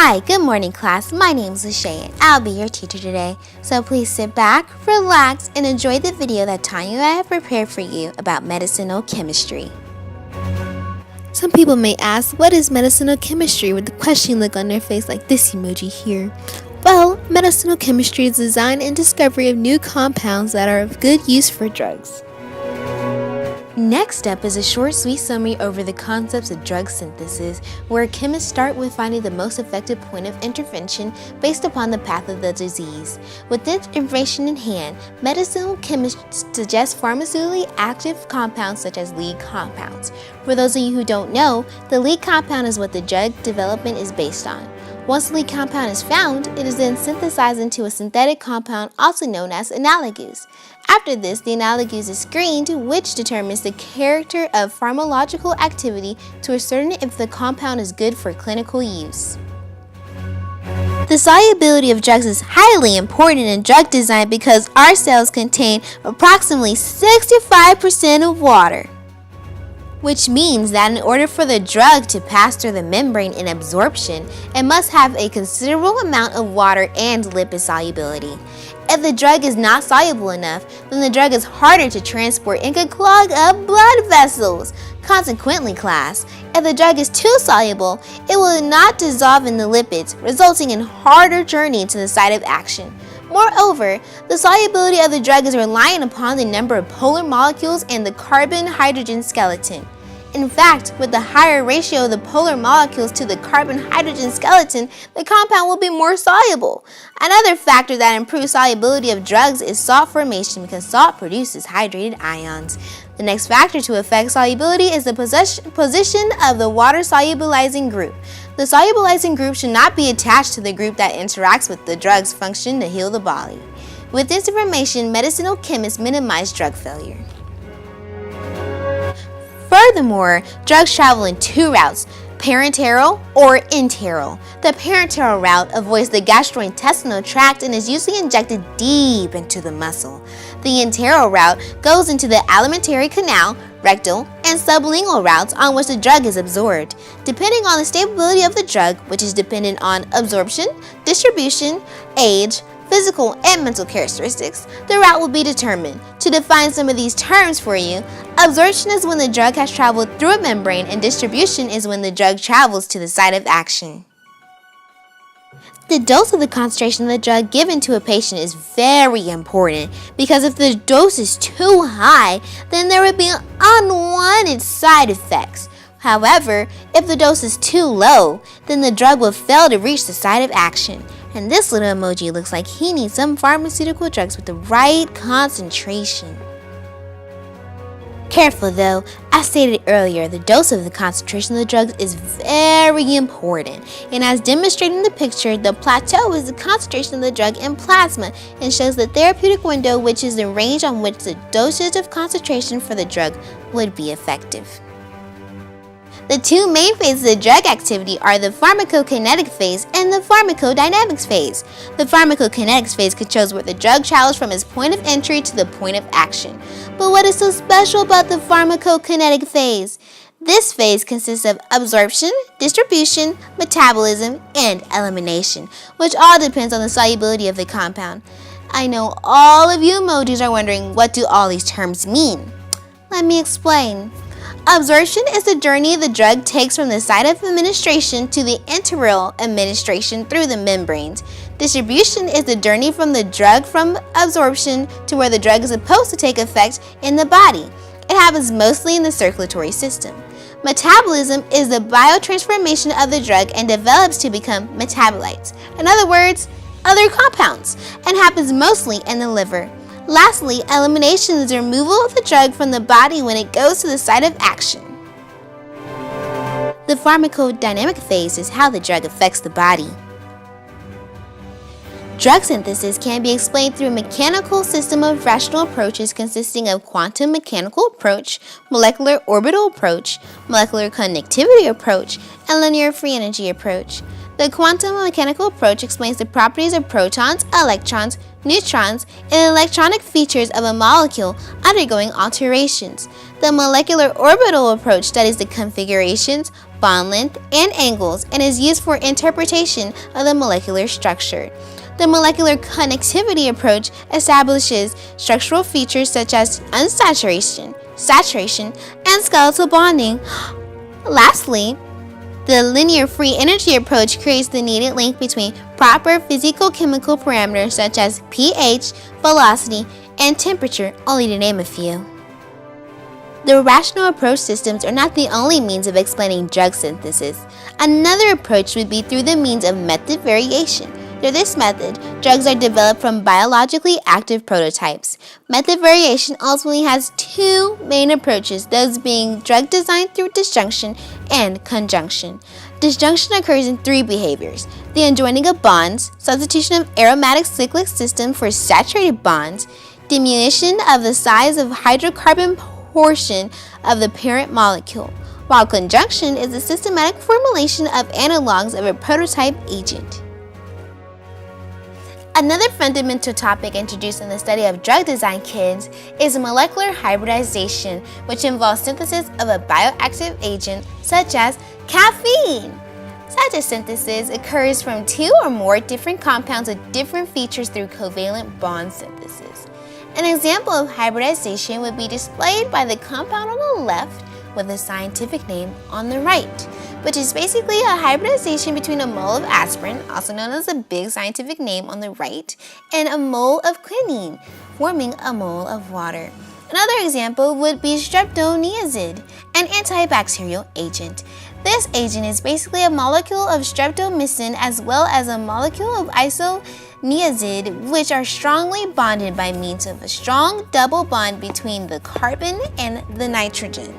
Hi, good morning class. My name is Lachey and I'll be your teacher today. So please sit back, relax, and enjoy the video that Tanya and I have prepared for you about medicinal chemistry. Some people may ask, what is medicinal chemistry, with the question look on their face like this emoji here. Well, medicinal chemistry is the design and discovery of new compounds that are of good use for drugs. Next up is a short, sweet summary over the concepts of drug synthesis, where chemists start with finding the most effective point of intervention based upon the path of the disease. With this information in hand, medicinal chemists suggest pharmaceutically active compounds such as lead compounds. For those of you who don't know, the lead compound is what the drug development is based on. Once the lead compound is found, it is then synthesized into a synthetic compound also known as analogous. After this, the analogous is screened, which determines the character of pharmacological activity to ascertain if the compound is good for clinical use. The solubility of drugs is highly important in drug design because our cells contain approximately 65% of water, which means that in order for the drug to pass through the membrane in absorption, it must have a considerable amount of water and lipid solubility. If the drug is not soluble enough, then the drug is harder to transport and could clog up blood vessels. Consequently, class, if the drug is too soluble, it will not dissolve in the lipids, resulting in harder journey to the site of action. Moreover, the solubility of the drug is reliant upon the number of polar molecules and the carbon-hydrogen skeleton. In fact, with the higher ratio of the polar molecules to the carbon-hydrogen skeleton, the compound will be more soluble. Another factor that improves solubility of drugs is salt formation, because salt produces hydrated ions. The next factor to affect solubility is the position of the water solubilizing group. The solubilizing group should not be attached to the group that interacts with the drug's function to heal the body. With this information, medicinal chemists minimize drug failure. Furthermore, drugs travel in two routes, parenteral or enteral. The parenteral route avoids the gastrointestinal tract and is usually injected deep into the muscle. The enteral route goes into the alimentary canal, rectal, and sublingual routes on which the drug is absorbed. Depending on the stability of the drug, which is dependent on absorption, distribution, age, physical and mental characteristics, the route will be determined. To define some of these terms for you, absorption is when the drug has traveled through a membrane, and distribution is when the drug travels to the site of action. The dose of the concentration of the drug given to a patient is very important, because if the dose is too high, then there would be unwanted side effects. However, if the dose is too low, then the drug will fail to reach the site of action. And this little emoji looks like he needs some pharmaceutical drugs with the right concentration. Careful though, as stated earlier, the dose of the concentration of the drugs is very important. And as demonstrated in the picture, the plateau is the concentration of the drug in plasma and shows the therapeutic window, which is the range on which the dosage of concentration for the drug would be effective. The two main phases of drug activity are the pharmacokinetic phase and the pharmacodynamics phase. The pharmacokinetics phase controls where the drug travels from its point of entry to the point of action. But what is so special about the pharmacokinetic phase? This phase consists of absorption, distribution, metabolism, and elimination, which all depends on the solubility of the compound. I know all of you emojis are wondering, what do all these terms mean? Let me explain. Absorption is the journey the drug takes from the site of administration to the enteral administration through the membranes. Distribution is the journey from the drug from absorption to where the drug is supposed to take effect in the body. It happens mostly in the circulatory system. Metabolism is the biotransformation of the drug and develops to become metabolites. In other words, other compounds, and happens mostly in the liver. Lastly, elimination is the removal of the drug from the body when it goes to the site of action. The pharmacodynamic phase is how the drug affects the body. Drug synthesis can be explained through a mechanical system of rational approaches consisting of quantum mechanical approach, molecular orbital approach, molecular connectivity approach, and linear free energy approach. The quantum mechanical approach explains the properties of protons, electrons, neutrons, and electronic features of a molecule undergoing alterations. The molecular orbital approach studies the configurations, bond length, and angles, and is used for interpretation of the molecular structure. The molecular connectivity approach establishes structural features such as unsaturation, saturation, and skeletal bonding. Lastly, the linear free energy approach creates the needed link between proper physico-chemical parameters such as pH, velocity, and temperature, only to name a few. The rational approach systems are not the only means of explaining drug synthesis. Another approach would be through the means of method variation. Through this method, drugs are developed from biologically active prototypes. Method variation ultimately has two main approaches, those being drug design through disjunction and conjunction. Disjunction occurs in three behaviors: the unjoining of bonds, substitution of aromatic cyclic system for saturated bonds, diminution of the size of hydrocarbon portion of the parent molecule, while conjunction is the systematic formulation of analogs of a prototype agent. Another fundamental topic introduced in the study of drug design kits is molecular hybridization, which involves synthesis of a bioactive agent such as caffeine. Such a synthesis occurs from two or more different compounds with different features through covalent bond synthesis. An example of hybridization would be displayed by the compound on the left with the scientific name on the right, which is basically a hybridization between a mole of aspirin, also known as the big scientific name on the right, and a mole of quinine, forming a mole of water. Another example would be streptoniazid, an antibacterial agent. This agent is basically a molecule of streptomycin as well as a molecule of isoniazid, which are strongly bonded by means of a strong double bond between the carbon and the nitrogen.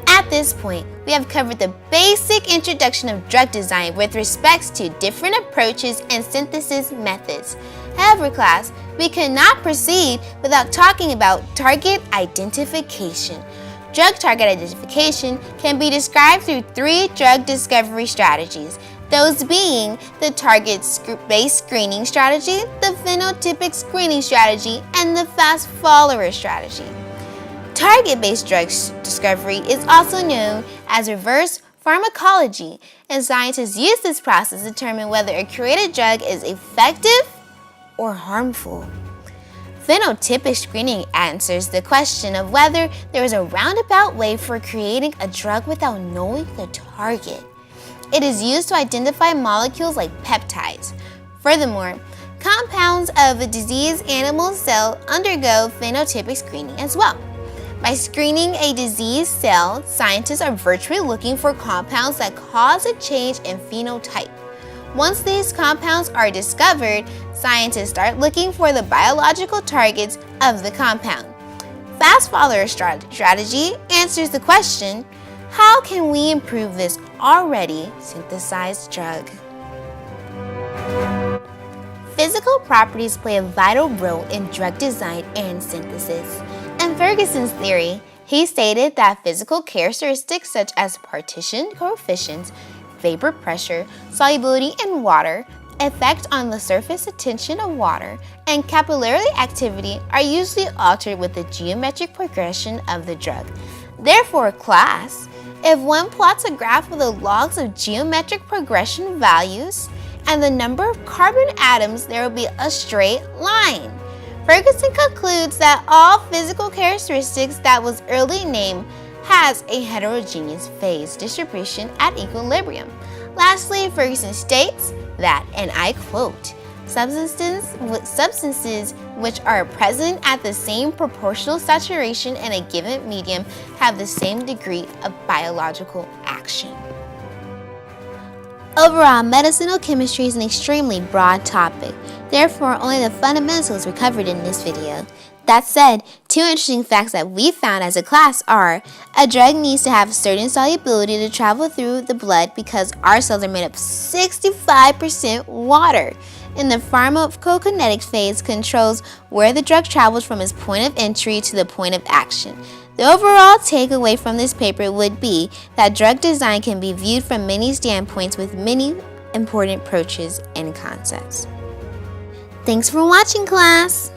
At this point, we have covered the basic introduction of drug design with respects to different approaches and synthesis methods. However, class, we cannot proceed without talking about target identification. Drug target identification can be described through three drug discovery strategies, those being the target-based screening strategy, the phenotypic screening strategy, and the fast follower strategy. Target-based drug discovery is also known as reverse pharmacology, and scientists use this process to determine whether a created drug is effective or harmful. Phenotypic screening answers the question of whether there is a roundabout way for creating a drug without knowing the target. It is used to identify molecules like peptides. Furthermore, compounds of a diseased animal cell undergo phenotypic screening as well. By screening a diseased cell, scientists are virtually looking for compounds that cause a change in phenotype. Once these compounds are discovered, scientists start looking for the biological targets of the compound. Fast follower strategy answers the question, how can we improve this already synthesized drug? Physical properties play a vital role in drug design and synthesis. In Ferguson's theory, he stated that physical characteristics such as partition coefficients, vapor pressure, solubility in water, effect on the surface tension of water, and capillary activity are usually altered with the geometric progression of the drug. Therefore, class, if one plots a graph with the logs of geometric progression values and the number of carbon atoms, there will be a straight line. Ferguson concludes that all physical characteristics that was early named has a heterogeneous phase distribution at equilibrium. Lastly, Ferguson states that, and I quote, substances which are present at the same proportional saturation in a given medium have the same degree of biological action. Overall, medicinal chemistry is an extremely broad topic. Therefore, only the fundamentals were covered in this video. That said, two interesting facts that we found as a class are: a drug needs to have certain solubility to travel through the blood because our cells are made up of 65% water. And the pharmacokinetic phase controls where the drug travels from its point of entry to the point of action. The overall takeaway from this paper would be that drug design can be viewed from many standpoints with many important approaches and concepts. Thanks for watching, class!